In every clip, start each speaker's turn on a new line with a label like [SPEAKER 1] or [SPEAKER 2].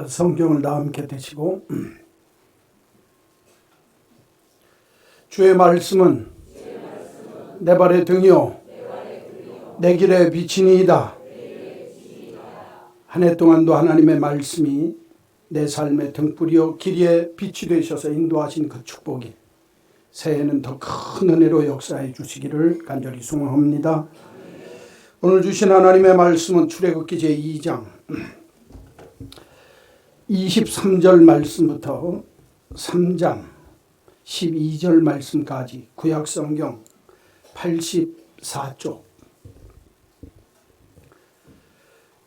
[SPEAKER 1] 성경을 다 함께 되시고 주의 말씀은 내 발의 등이요 내 길의 빛이니이다. 한 해 동안도 하나님의 말씀이 내 삶의 등불이요 길의 빛이 되셔서 인도하신 그 축복이 새해에는 더 큰 은혜로 역사해 주시기를 간절히 소망합니다. 오늘 주신 하나님의 말씀은 출애굽기 제2장 23절 말씀부터 3장 12절 말씀까지 구약성경 84쪽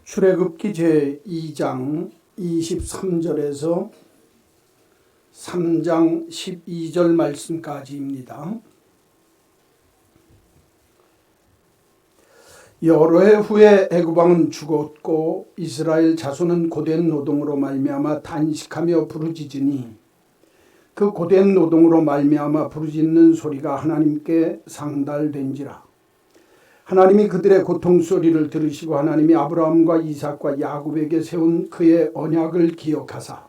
[SPEAKER 1] 출애굽기 제2장 23절에서 3장 12절 말씀까지입니다. 여러 해 후에 애굽 왕은 죽었고 이스라엘 자손은 고된 노동으로 말미암아 단식하며 부르짖으니 그 고된 노동으로 말미암아 부르짖는 소리가 하나님께 상달된지라. 하나님이 그들의 고통 소리를 들으시고 하나님이 아브라함과 이삭과 야곱에게 세운 그의 언약을 기억하사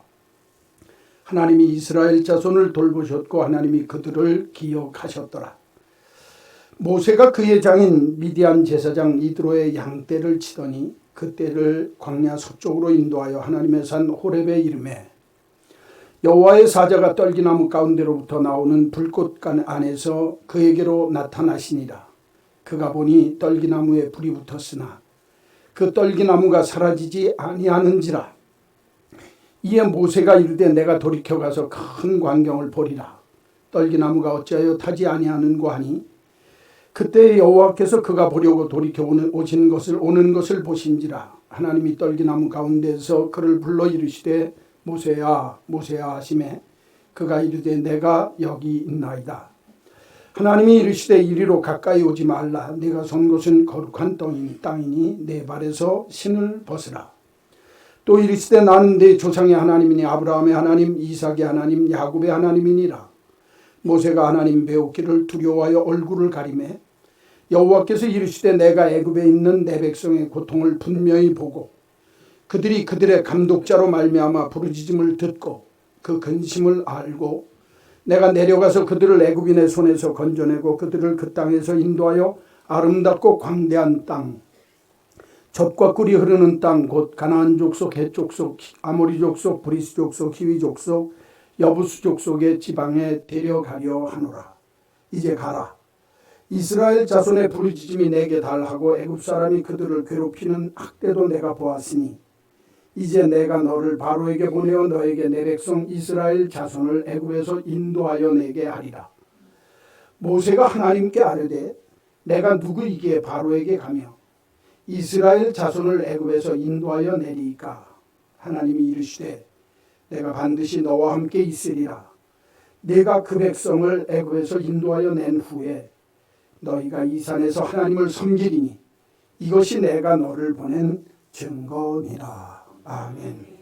[SPEAKER 1] 하나님이 이스라엘 자손을 돌보셨고 하나님이 그들을 기억하셨더라. 모세가 그의 장인 미디안 제사장 이드로의 양떼를 치더니 그 떼를 광야 서쪽으로 인도하여 하나님의 산 호렙에 이르매 여호와의 사자가 떨기나무 가운데로부터 나오는 불꽃간 안에서 그에게로 나타나시니라. 그가 보니 떨기나무에 불이 붙었으나 그 떨기나무가 사라지지 아니하는지라. 이에 모세가 이르되 내가 돌이켜 가서 큰 광경을 보리라. 떨기나무가 어찌하여 타지 아니하는고 하니 그때 여호와께서 그가 보려고 돌이켜 오는 것을 보신지라. 하나님이 떨기나무 가운데서 그를 불러 이르시되 모세야 모세야 하시매 그가 이르되 내가 여기 있나이다. 하나님이 이르시되 이리로 가까이 오지 말라. 네가 선 곳은 거룩한 땅이니 내 발에서 신을 벗으라. 또 이르시되 나는 네 조상의 하나님이니 아브라함의 하나님 이삭의 하나님 야곱의 하나님이니라. 모세가 하나님 배우기를 두려워하여 얼굴을 가리매 여호와께서 이르시되 내가 애굽에 있는 내 백성의 고통을 분명히 보고 그들이 그들의 감독자로 말미암아 부르짖음을 듣고 그 근심을 알고 내가 내려가서 그들을 애굽인의 손에서 건져내고 그들을 그 땅에서 인도하여 아름답고 광대한 땅 젖과 꿀이 흐르는 땅 곧 가나안 족속 헷 족속 아모리 족속 브리스 족속 히위 족속 여부스 족속의 지방에 데려가려 하노라. 이제 가라. 이스라엘 자손의 부르짖음이 내게 달하고 애굽 사람이 그들을 괴롭히는 학대도 내가 보았으니 이제 내가 너를 바로에게 보내어 너에게 내 백성 이스라엘 자손을 애굽에서 인도하여 내게 하리라. 모세가 하나님께 아뢰되 내가 누구이기에 바로에게 가며 이스라엘 자손을 애굽에서 인도하여 내리이까. 하나님이 이르시되 내가 반드시 너와 함께 있으리라. 내가 그 백성을 애굽에서 인도하여 낸 후에 너희가 이 산에서 하나님을 섬기리니 이것이 내가 너를 보낸 증거니라. 아멘.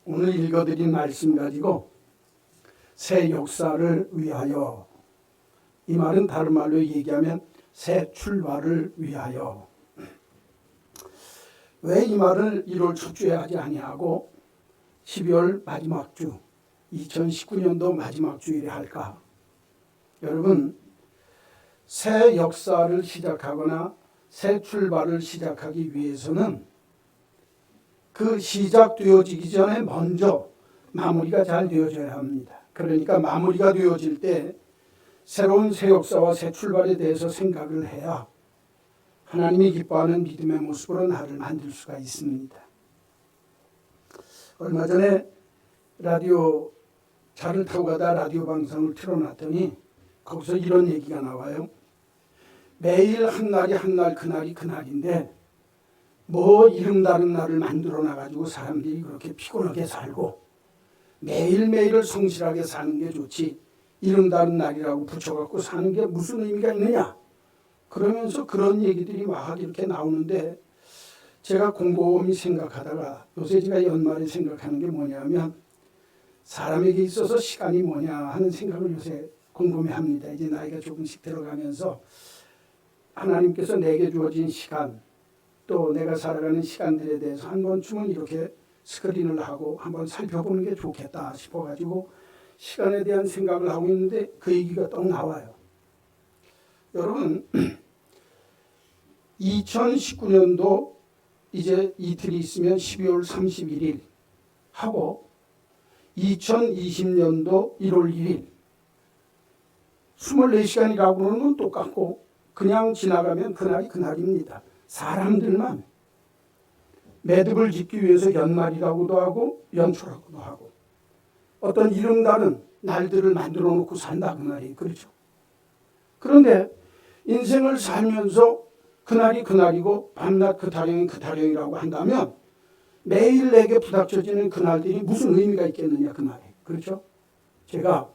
[SPEAKER 1] 오늘 읽어드린 말씀 가지고 새 역사를 위하여, 이 말은 다른 말로 얘기하면 새 출발을 위하여. 왜 이 말을 1월 첫 주에 하지 아니하고 12월 마지막 주 2019년도 마지막 주일에 할까? 여러분, 새 역사를 시작하거나 새 출발을 시작하기 위해서는 그 시작되어지기 전에 먼저 마무리가 잘 되어져야 합니다. 그러니까 마무리가 되어질 때 새로운 새 역사와 새 출발에 대해서 생각을 해야 하나님이 기뻐하는 믿음의 모습으로 나를 만들 수가 있습니다. 얼마 전에 라디오 차를 타고 가다 라디오 방송을 틀어놨더니 거기서 이런 얘기가 나와요. 매일 한 날이 한 날 그날이 그날인데 뭐 이름 다른 날을 만들어 놔가지고 사람들이 그렇게 피곤하게 살고 매일매일을 성실하게 사는 게 좋지 이름 다른 날이라고 붙여갖고 사는 게 무슨 의미가 있느냐. 그러면서 그런 얘기들이 막 이렇게 나오는데 제가 곰곰이 생각하다가 요새 제가 연말에 생각하는 게 뭐냐면 사람에게 있어서 시간이 뭐냐 하는 생각을 요새 곰곰이 합니다. 이제 나이가 조금씩 들어가면서 하나님께서 내게 주어진 시간, 또 내가 살아가는 시간들에 대해서 한 번쯤은 이렇게 스크린을 하고 한번 살펴보는 게 좋겠다 싶어가지고 시간에 대한 생각을 하고 있는데 그 얘기가 또 나와요. 여러분, 2019년도 이제 이틀이 있으면 12월 31일 하고 2020년도 1월 1일 24시간이라고 그러는 건 똑같고 그냥 지나가면 그날이 그날입니다. 사람들만 매듭을 짓기 위해서 연말이라고도 하고 연초라고도 하고 어떤 이름 다른 날들을 만들어 놓고 산다 그 말이에요. 그렇죠? 그런데 인생을 살면서 그날이 그날이고 밤낮 그 타령이 그 타령이라고 한다면 매일 내게 부닥쳐지는 그날들이 무슨 의미가 있겠느냐 그 말이에요. 그렇죠? 제가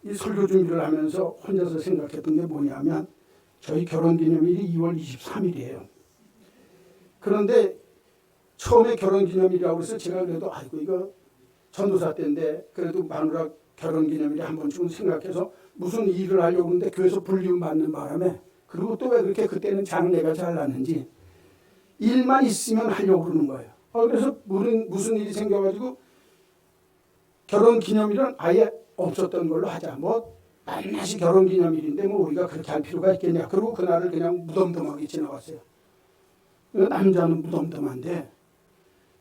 [SPEAKER 1] 이 설교 준비를 하면서 혼자서 생각했던 게 뭐냐면 저희 결혼기념일이 2월 23일이에요. 그런데 처음에 결혼기념일이라고 해서 제가 그래도 아이고 이거 전도사 때인데 그래도 마누라 결혼기념일에 한 번쯤은 생각해서 무슨 일을 하려고 하는데 교회에서 불리움 받는 바람에 그리고 또 왜 그렇게 그때는 장래가 잘 났는지 일만 있으면 하려고 그러는 거예요. 그래서 무슨 일이 생겨가지고 결혼기념일은 아예 없었던 걸로 하자. 뭐 반드시 결혼기념일인데 뭐 우리가 그렇게 할 필요가 있겠냐. 그리고 그날을 그냥 무덤덤하게 지나갔어요. 남자는 무덤덤한데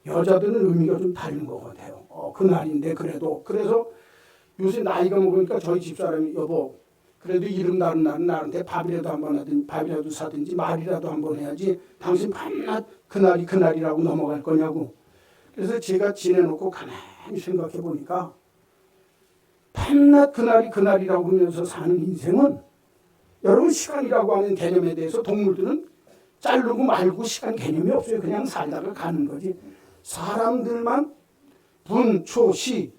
[SPEAKER 1] 여자들은 의미가 좀 다른 것 같아요. 그날인데 그래도. 그래서 요새 나이가 먹으니까 저희 집사람이 여보 그래도 이름 다른 날은 나한테 밥이라도 한번 하든지 밥이라도 사든지 말이라도 한번 해야지 당신 밤낮 그날이 그날이라고 넘어갈 거냐고. 그래서 제가 지내놓고 가만히 생각해 보니까 밤낮 그날이 그날이라고 하면서 사는 인생은 여러분 시간이라고 하는 개념에 대해서 동물들은 자르고 말고 시간 개념이 없어요. 그냥 살다가 가는 거지. 사람들만 분, 초, 시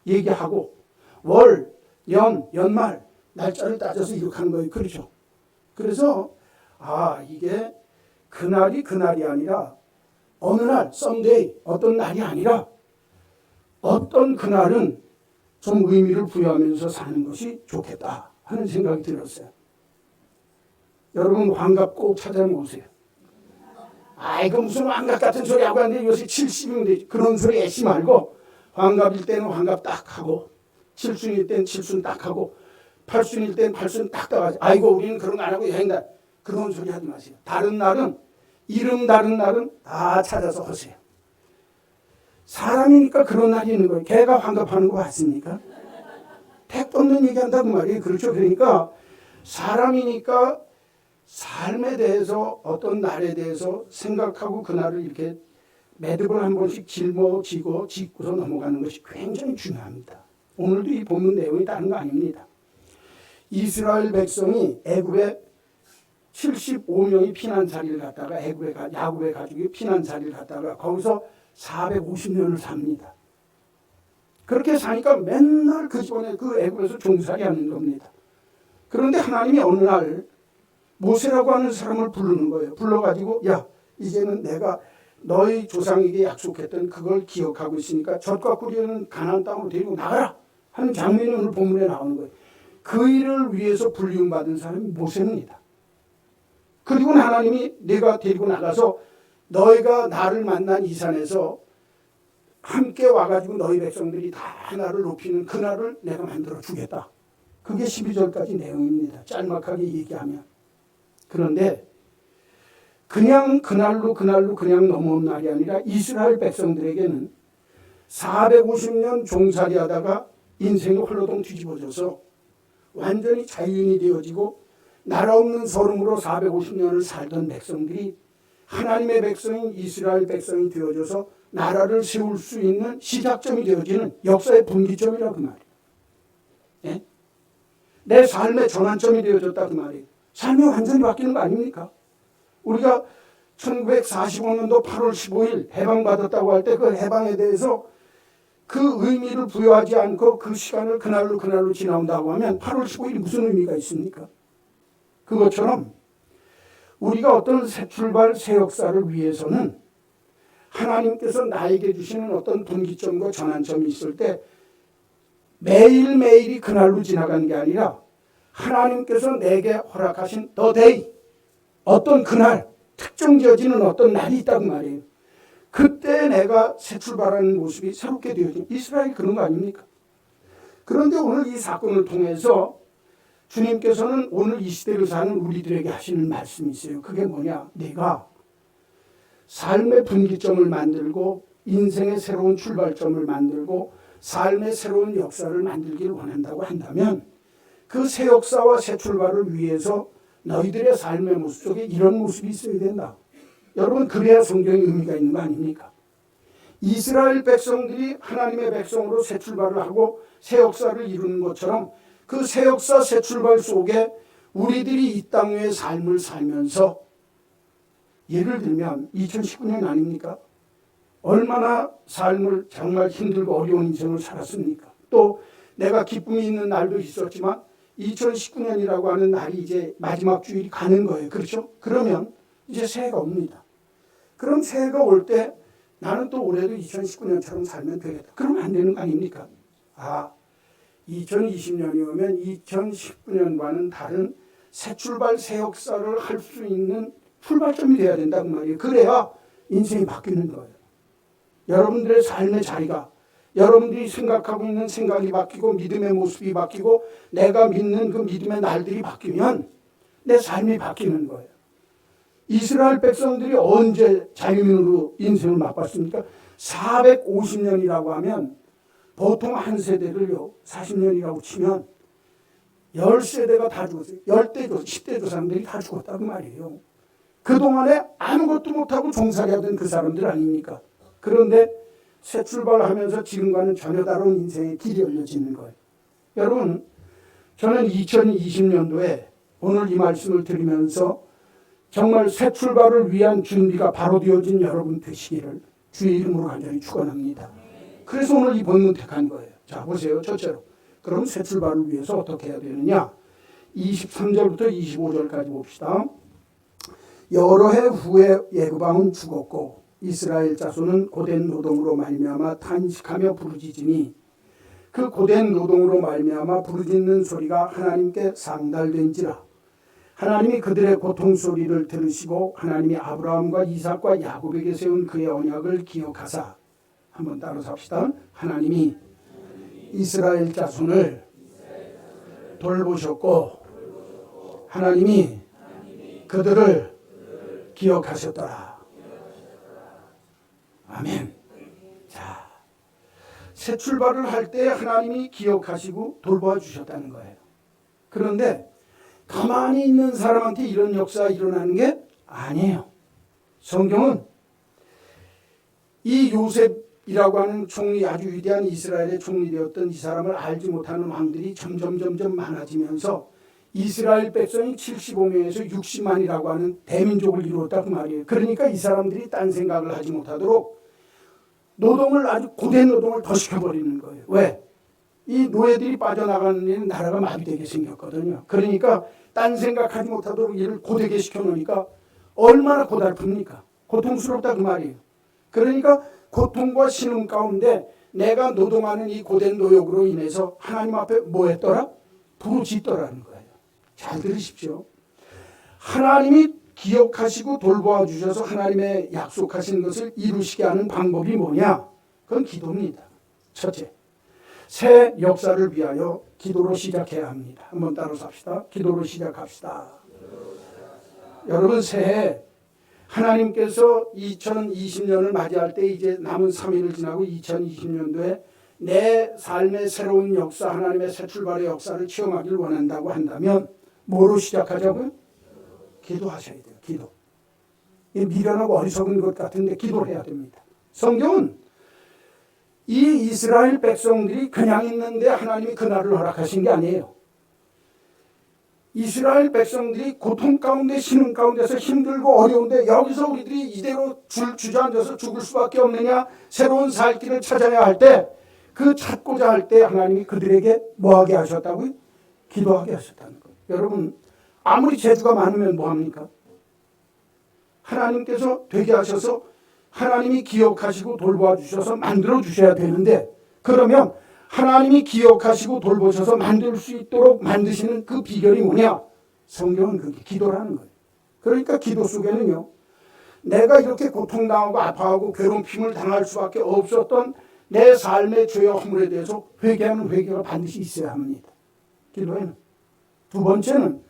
[SPEAKER 1] 얘기하고 월, 연, 연말 날짜를 따져서 이렇게 하는 거예요. 그렇죠? 그래서 이게 그날이 그날이 아니라 어느 날, someday, 어떤 날이 아니라 어떤 그날은 좀 의미를 부여하면서 사는 것이 좋겠다 하는 생각이 들었어요. 여러분 환갑 꼭 찾아보세요. 이거 무슨 환갑 같은 소리 하고 하는데 요새 70인데 그런 소리 애쉬 말고 환갑일 때는 환갑 딱 하고 칠순일 때는 칠순 딱 하고 팔순일 때는 팔순 딱 하고 아이고 우리는 그런 거 안 하고 여행다 그런 소리 하지 마세요. 다른 날은 이름 다른 날은 다 찾아서 하세요. 사람이니까 그런 날이 있는 거예요. 개가 환갑하는 거 봤습니까? 택도 없는 얘기한다고 말이에요. 그렇죠? 그러니까 사람이니까 삶에 대해서 어떤 날에 대해서 생각하고 그날을 이렇게 매듭을 한 번씩 짊어지고 짚고서 넘어가는 것이 굉장히 중요합니다. 오늘도 이 본문 내용이 다른 거 아닙니다. 이스라엘 백성이 애굽에 75명이 피난살이를 갔다가 야곱의 가족이 피난살이를 갔다가 거기서 450년을 삽니다. 그렇게 사니까 맨날 그 집안에 그 애굽에서 종살이 하는 겁니다. 그런데 하나님이 어느 날 모세라고 하는 사람을 부르는 거예요. 불러가지고 야 이제는 내가 너희 조상에게 약속했던 그걸 기억하고 있으니까 젖과 꿀이 가나안 땅으로 데리고 나가라 하는 장면이 오늘 본문에 나오는 거예요. 그 일을 위해서 불리움받은 사람이 모세입니다. 그리고 하나님이 내가 데리고 나가서 너희가 나를 만난 이 산에서 함께 와가지고 너희 백성들이 다 하나를 높이는 그날을 내가 만들어 주겠다. 그게 12절까지 내용입니다. 짤막하게 얘기하면. 그런데 그냥 그날로 그냥 넘어온 날이 아니라 이스라엘 백성들에게는 450년 종살이 하다가 인생이 홀로동 뒤집어져서 완전히 자유인이 되어지고 나라 없는 서름으로 450년을 살던 백성들이 하나님의 백성인 이스라엘 백성이 되어져서 나라를 세울 수 있는 시작점이 되어지는 역사의 분기점이라고 그 말이에요. 예? 내 삶의 전환점이 되어졌다 그 말이에요. 삶이 완전히 바뀌는 거 아닙니까? 우리가 1945년도 8월 15일 해방받았다고 할 때 그 해방에 대해서 그 의미를 부여하지 않고 그 시간을 그날로 지나온다고 하면 8월 15일이 무슨 의미가 있습니까? 그것처럼 우리가 어떤 새 출발, 새 역사를 위해서는 하나님께서 나에게 주시는 어떤 분기점과 전환점이 있을 때 매일매일이 그날로 지나가는 게 아니라 하나님께서 내게 허락하신 the day, 어떤 그날 특정 지어지는 어떤 날이 있다고 말이에요. 그때 내가 새 출발하는 모습이 새롭게 되어진 이스라엘 그런 거 아닙니까? 그런데 오늘 이 사건을 통해서 주님께서는 오늘 이 시대를 사는 우리들에게 하시는 말씀이 있어요. 그게 뭐냐? 내가 삶의 분기점을 만들고 인생의 새로운 출발점을 만들고 삶의 새로운 역사를 만들기를 원한다고 한다면 그 새 역사와 새 출발을 위해서 너희들의 삶의 모습 속에 이런 모습이 있어야 된다. 여러분, 그래야 성경의 의미가 있는 거 아닙니까? 이스라엘 백성들이 하나님의 백성으로 새 출발을 하고 새 역사를 이루는 것처럼 그 새 역사, 새 출발 속에 우리들이 이 땅 위의 삶을 살면서 예를 들면 2019년 아닙니까? 얼마나 삶을 정말 힘들고 어려운 인생을 살았습니까? 또 내가 기쁨이 있는 날도 있었지만 2019년이라고 하는 날이 이제 마지막 주일이 가는 거예요. 그렇죠? 그러면 이제 새해가 옵니다. 그럼 새해가 올 때 나는 또 올해도 2019년처럼 살면 되겠다. 그러면 안 되는 거 아닙니까? 2020년이 오면 2019년과는 다른 새 출발, 새 역사를 할 수 있는 출발점이 돼야 된다는 말이에요. 그래야 인생이 바뀌는 거예요. 여러분들의 삶의 자리가, 여러분들이 생각하고 있는 생각이 바뀌고 믿음의 모습이 바뀌고 내가 믿는 그 믿음의 날들이 바뀌면 내 삶이 바뀌는 거예요. 이스라엘 백성들이 언제 자유민으로 인생을 맛봤습니까? 450년이라고 하면 보통 한 세대를요, 40년이라고 치면 10세대가 다 죽었어요. 10대 조상, 10대 조상들이 다 죽었다고 말이에요. 그동안에 아무것도 못하고 종살이하던 그 사람들 아닙니까? 그런데 새 출발하면서 지금과는 전혀 다른 인생의 길이 열려지는 거예요. 여러분, 저는 2020년도에 오늘 이 말씀을 드리면서 정말 새 출발을 위한 준비가 바로 되어진 여러분 되시기를 주의 이름으로 간절히 축원합니다. 그래서 오늘 이 본문 택한 거예요. 자, 보세요. 첫째로. 그럼 새 출발을 위해서 어떻게 해야 되느냐? 23절부터 25절까지 봅시다. 여러 해 후에 예굽왕은 죽었고 이스라엘 자손은 고된 노동으로 말미암아 탄식하며 부르짖으니 그 고된 노동으로 말미암아 부르짖는 소리가 하나님께 상달된지라. 하나님이 그들의 고통 소리를 들으시고 하나님이 아브라함과 이삭과 야곱에게 세운 그의 언약을 기억하사, 한번 따라서 합시다. 하나님이 이스라엘 자손을 돌보셨고 하나님이 그들을 기억하셨더라. 아멘. 자, 새 출발을 할 때 하나님이 기억하시고 돌보아 주셨다는 거예요. 그런데 가만히 있는 사람한테 이런 역사가 일어나는 게 아니에요. 성경은 이 요셉이라고 하는 총리, 아주 위대한 이스라엘의 총리 되었던 이 사람을 알지 못하는 왕들이 점점 많아지면서 이스라엘 백성이 75명에서 60만이라고 하는 대민족을 이루었다고 말이에요. 그러니까 이 사람들이 딴 생각을 하지 못하도록 노동을, 아주 고된 노동을 더 시켜버리는 거예요. 왜? 이 노예들이 빠져나가는 일은 나라가 마비되게 생겼거든요. 그러니까 딴 생각하지 못하도록 일을 고되게 시켜놓으니까 얼마나 고달픕니까? 고통스럽다 그 말이에요. 그러니까 고통과 신음 가운데 내가 노동하는 이 고된 노역으로 인해서 하나님 앞에 뭐 했더라? 부르짖더라는 거예요. 잘 들으십시오. 하나님이 기억하시고 돌보아 주셔서 하나님의 약속하신 것을 이루시게 하는 방법이 뭐냐? 그건 기도입니다. 첫째, 새 역사를 위하여 기도로 시작해야 합니다. 한번 따라서 합시다. 기도로 시작합시다. 여러분, 새해 하나님께서 2020년을 맞이할 때 이제 남은 3일을 지나고 2020년도에 내 삶의 새로운 역사, 하나님의 새 출발의 역사를 체험하기를 원한다고 한다면 뭐로 시작하자고요? 기도하셔야 돼요. 기도. 미련하고 어리석은 것 같은데 기도를 해야 됩니다. 성경은 이 이스라엘 백성들이 그냥 있는데 하나님이 그날을 허락하신 게 아니에요. 이스라엘 백성들이 고통 가운데 신음 가운데서 힘들고 어려운데 여기서 우리들이 이대로 주저앉아서 죽을 수밖에 없느냐, 새로운 살 길을 찾아야 할 때, 그 찾고자 할 때 하나님이 그들에게 뭐하게 하셨다고요? 기도하게 하셨다는 거예요. 여러분, 아무리 재주가 많으면 뭐합니까? 하나님께서 되게 하셔서 하나님이 기억하시고 돌보아 주셔서 만들어 주셔야 되는데, 그러면 하나님이 기억하시고 돌보셔서 만들 수 있도록 만드시는 그 비결이 뭐냐? 성경은 그게 기도라는 거예요. 그러니까 기도 속에는요, 내가 이렇게 고통당하고 아파하고 괴롭힘을 당할 수밖에 없었던 내 삶의 죄와 허물에 대해서 회개하는 회개가 반드시 있어야 합니다. 기도에는. 두 번째는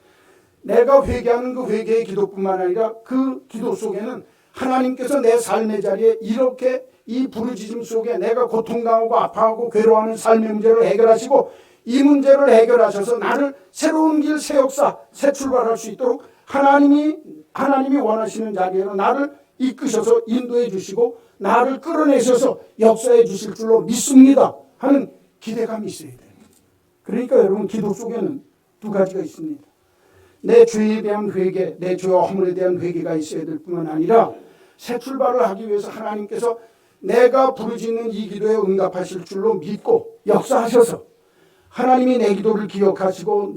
[SPEAKER 1] 내가 회개하는 그 회개의 기도뿐만 아니라 그 기도 속에는 하나님께서 내 삶의 자리에 이렇게 이 부르짖음 속에 내가 고통당하고 아파하고 괴로워하는 삶의 문제를 해결하시고 이 문제를 해결하셔서 나를 새로운 길, 새 역사, 새 출발할 수 있도록 하나님이 원하시는 자리에로 나를 이끄셔서 인도해 주시고 나를 끌어내셔서 역사해 주실 줄로 믿습니다 하는 기대감이 있어야 돼요. 그러니까 여러분 기도 속에는 두 가지가 있습니다. 내 죄에 대한 회개, 내 죄와 허물에 대한 회개가 있어야 될 뿐만 아니라 새 출발을 하기 위해서 하나님께서 내가 부르짖는 이 기도에 응답하실 줄로 믿고 역사하셔서 하나님이 내 기도를 기억하시고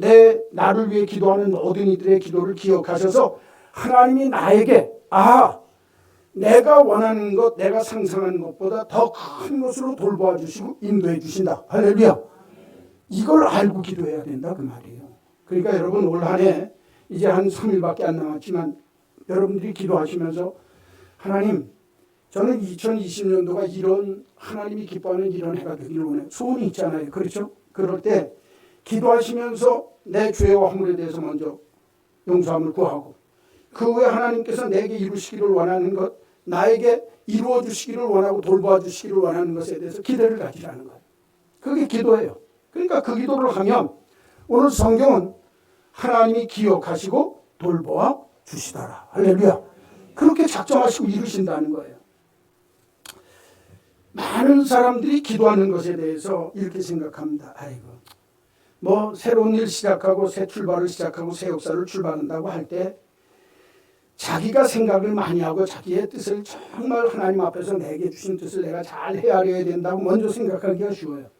[SPEAKER 1] 나를 위해 기도하는 모든 이들의 기도를 기억하셔서 하나님이 나에게 내가 원하는 것, 내가 상상하는 것보다 더 큰 것으로 돌보아 주시고 인도해 주신다. 할렐루야. 이걸 알고 기도해야 된다 그 말이에요. 그러니까 여러분 올 한 해 이제 한 3일밖에 안 남았지만 여러분들이 기도하시면서 하나님, 저는 2020년도가 이런 하나님이 기뻐하는 이런 해가 되기를 원해요. 소원이 있잖아요. 그렇죠? 그럴 때 기도하시면서 내 죄와 허물에 대해서 먼저 용서함을 구하고 그 후에 하나님께서 내게 이루시기를 원하는 것, 나에게 이루어 주시기를 원하고 돌보아 주시기를 원하는 것에 대해서 기대를 가지라는 거예요. 그게 기도예요. 그러니까 그 기도를 하면 오늘 성경은 하나님이 기억하시고 돌보아 주시더라. 할렐루야. 그렇게 작정하시고 이루신다는 거예요. 많은 사람들이 기도하는 것에 대해서 이렇게 생각합니다. 새로운 일 시작하고 새 출발을 시작하고 새 역사를 출발한다고 할 때 자기가 생각을 많이 하고 자기의 뜻을 정말 하나님 앞에서 내게 주신 뜻을 내가 잘 헤아려야 된다고 먼저 생각하기가 쉬워요.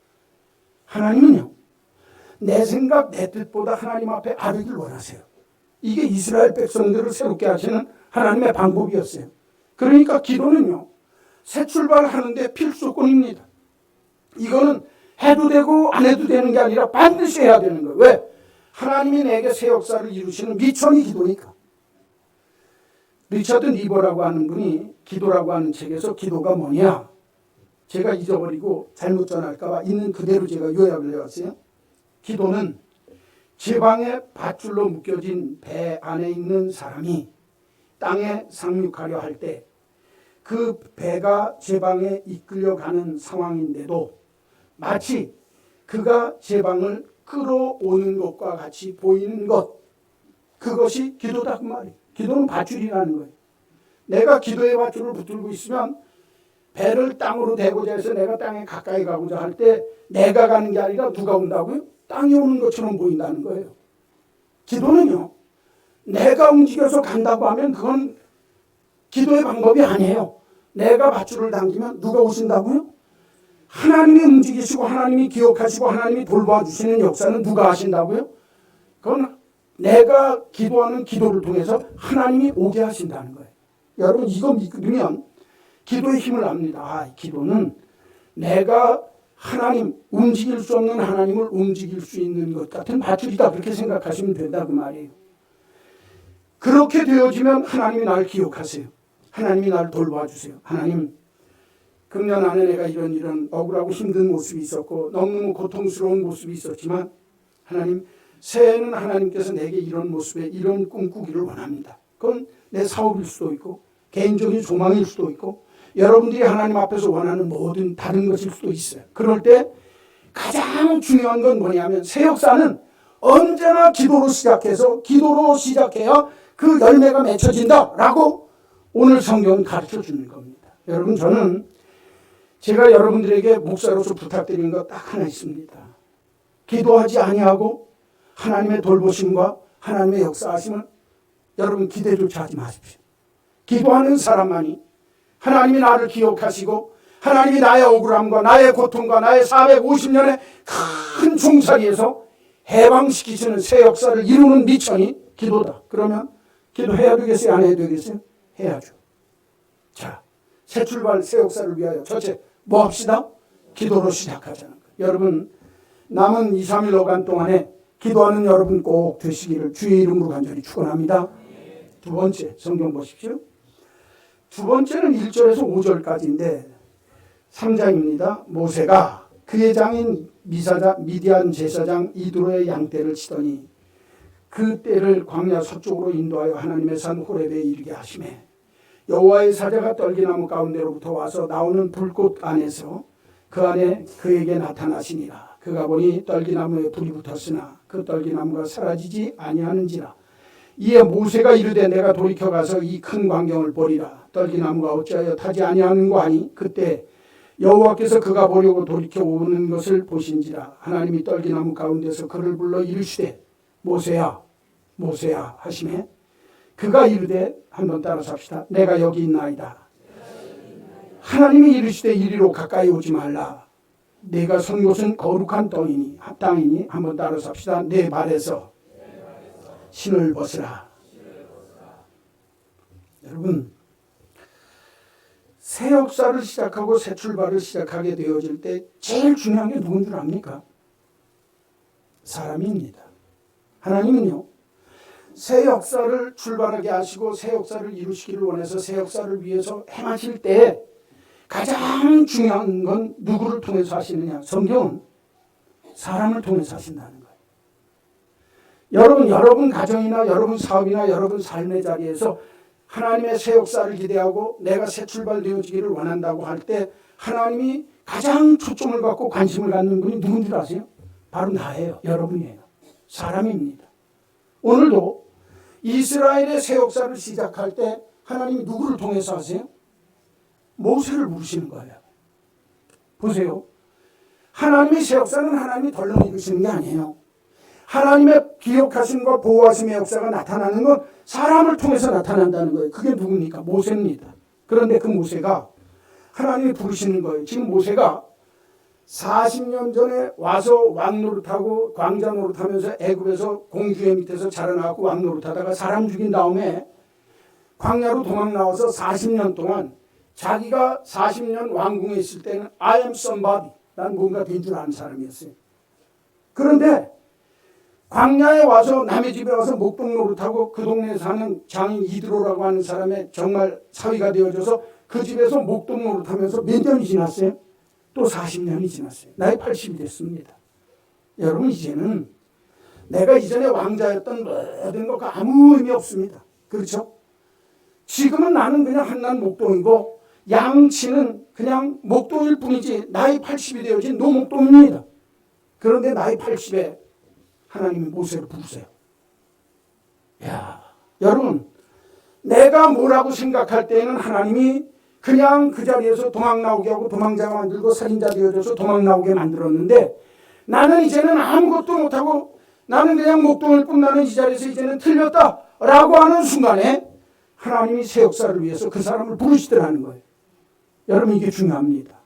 [SPEAKER 1] 하나님은요, 내 생각, 내 뜻보다 하나님 앞에 아뢰길 원하세요. 이게 이스라엘 백성들을 새롭게 하시는 하나님의 방법이었어요. 그러니까 기도는요, 새 출발하는데 필수권입니다. 이거는 해도 되고 안 해도 되는 게 아니라 반드시 해야 되는 거예요. 왜? 하나님이 내게 새 역사를 이루시는 미천이 기도니까. 리처드 니버라고 하는 분이 기도라고 하는 책에서 기도가 뭐냐? 제가 잊어버리고 잘못 전할까 봐 있는 그대로 제가 요약을 해왔어요. 기도는 지방에 밧줄로 묶여진 배 안에 있는 사람이 땅에 상륙하려 할 때 그 배가 제방에 이끌려가는 상황인데도 마치 그가 제방을 끌어오는 것과 같이 보이는 것, 그것이 기도다 그 말이에요. 기도는 밧줄이라는 거예요. 내가 기도의 밧줄을 붙들고 있으면 배를 땅으로 대고자 해서 내가 땅에 가까이 가고자 할 때 내가 가는 게 아니라 누가 온다고요? 땅이 오는 것처럼 보인다는 거예요. 기도는요, 내가 움직여서 간다고 하면 그건 기도의 방법이 아니에요. 내가 밧줄을 당기면 누가 오신다고요? 하나님이 움직이시고 하나님이 기억하시고 하나님이 돌봐 주시는 역사는 누가 하신다고요? 그건 내가 기도하는 기도를 통해서 하나님이 오게 하신다는 거예요. 여러분 이거 믿으면 기도의 힘을 압니다. 기도는 내가 하나님, 움직일 수 없는 하나님을 움직일 수 있는 것 같은 밧줄이다. 그렇게 생각하시면 된다 그 말이에요. 그렇게 되어지면 하나님이 나를 기억하세요. 하나님이 나를 돌봐주세요. 하나님, 금년 안에 내가 이런 억울하고 힘든 모습이 있었고 너무 고통스러운 모습이 있었지만 하나님, 새해에는 하나님께서 내게 이런 모습에 이런 꿈꾸기를 원합니다. 그건 내 사업일 수도 있고 개인적인 소망일 수도 있고 여러분들이 하나님 앞에서 원하는 모든 다른 것일 수도 있어요. 그럴 때 가장 중요한 건 뭐냐면 새 역사는 언제나 기도로 시작해야 그 열매가 맺혀진다라고 오늘 성경은 가르쳐 주는 겁니다. 여러분 저는 제가 여러분들에게 목사로서 부탁드리는 것 딱 하나 있습니다. 기도하지 아니하고 하나님의 돌보심과 하나님의 역사하심을 여러분 기대조차 하지 마십시오. 기도하는 사람만이 하나님이 나를 기억하시고 하나님이 나의 억울함과 나의 고통과 나의 450년의 큰 종살이에서 해방시키시는 새 역사를 이루는 미천이 기도다. 그러면 기도해야 되겠어요? 안 해야 되겠어요? 해야죠. 자, 새 출발, 새 역사를 위하여 첫째, 뭐 합시다? 기도로 시작하자는 거예요. 여러분, 남은 2, 3일 어간 동안에 기도하는 여러분 꼭 되시기를 주의 이름으로 간절히 축원합니다. 두 번째 성경 보십시오. 두 번째는 1절에서 5절까지인데 3장입니다. 모세가 그의 장인 미디안 제사장 이드로의 양떼를 치더니 그 떼를 광야 서쪽으로 인도하여 하나님의 산 호렙에 이르게 하시매 여호와의 사자가 떨기나무 가운데로부터 와서 나오는 불꽃 안에서 그 안에 그에게 나타나시니라. 그가 보니 떨기나무에 불이 붙었으나 그 떨기나무가 사라지지 아니하는지라. 이에 모세가 이르되 내가 돌이켜 가서 이 큰 광경을 보리라. 떨기나무가 어찌하여 타지 아니하는고 하니 그때 여호와께서 그가 보려고 돌이켜 오는 것을 보신지라. 하나님이 떨기나무 가운데서 그를 불러 이르시되 모세야 모세야 하시매 그가 이르되 한번 따라서 합시다. 내가 여기 있나이다. 하나님이 이르시되 이리로 가까이 오지 말라. 내가 선 곳은 거룩한 땅이니 한번 따라서 합시다. 내 발에서 신을 벗으라. 여러분, 새 역사를 시작하고 새 출발을 시작하게 되어질 때 제일 중요한 게 누군 줄 압니까? 사람입니다. 하나님은요, 새 역사를 출발하게 하시고 새 역사를 이루시기를 원해서 새 역사를 위해서 행하실 때 가장 중요한 건 누구를 통해서 하시느냐? 성경은 사람을 통해서 하신다는 거예요. 여러분 가정이나 여러분 사업이나 여러분 삶의 자리에서 하나님의 새 역사를 기대하고 내가 새 출발되어지기를 원한다고 할 때 하나님이 가장 초점을 갖고 관심을 갖는 분이 누군 줄 아세요? 바로 나예요. 여러분이에요. 사람입니다. 오늘도 이스라엘의 새 역사를 시작할 때 하나님이 누구를 통해서 하세요? 모세를 부르시는 거예요. 보세요. 하나님의 새 역사는 하나님이 덜렁 이루시는 게 아니에요. 하나님의 기억하심과 보호하심의 역사가 나타나는 건 사람을 통해서 나타난다는 거예요. 그게 누굽니까? 모세입니다. 그런데 그 모세가 하나님이 부르시는 거예요. 지금 모세가 40년 전에 와서 왕노릇하고 광자 노릇하면서 애굽에서 공주의 밑에서 자라나고 왕노릇하다가 사람 죽인 다음에 광야로 도망 나와서 40년 동안 자기가 40년 왕궁에 있을 때는 I am somebody, 난 뭔가 된 줄 아는 사람이었어요. 그런데 광야에 와서 남의 집에 와서 목동 노릇하고 그 동네에 사는 장인 이드로라고 하는 사람의 정말 사위가 되어져서 그 집에서 목동 노릇하면서 몇 년이 지났어요? 또 40년이 지났어요. 나이 80이 됐습니다. 여러분, 이제는 내가 이전에 왕자였던 모든 것과 아무 의미 없습니다. 그렇죠? 지금은 나는 그냥 한낱 목동이고 양치는 그냥 목동일 뿐이지 나이 80이 되어진 노목동입니다. 그런데 나이 80에 하나님이 모세를 부르세요. 야, 여러분, 내가 뭐라고 생각할 때는 하나님이 그냥 그 자리에서 도망 나오게 하고 도망자가 만들고 살인자 되어져서 도망 나오게 만들었는데 나는 이제는 아무것도 못하고 나는 그냥 목동일 뿐 나는 이 자리에서 이제는 틀렸다라고 하는 순간에 하나님이 새 역사를 위해서 그 사람을 부르시더라는 거예요. 여러분, 이게 중요합니다.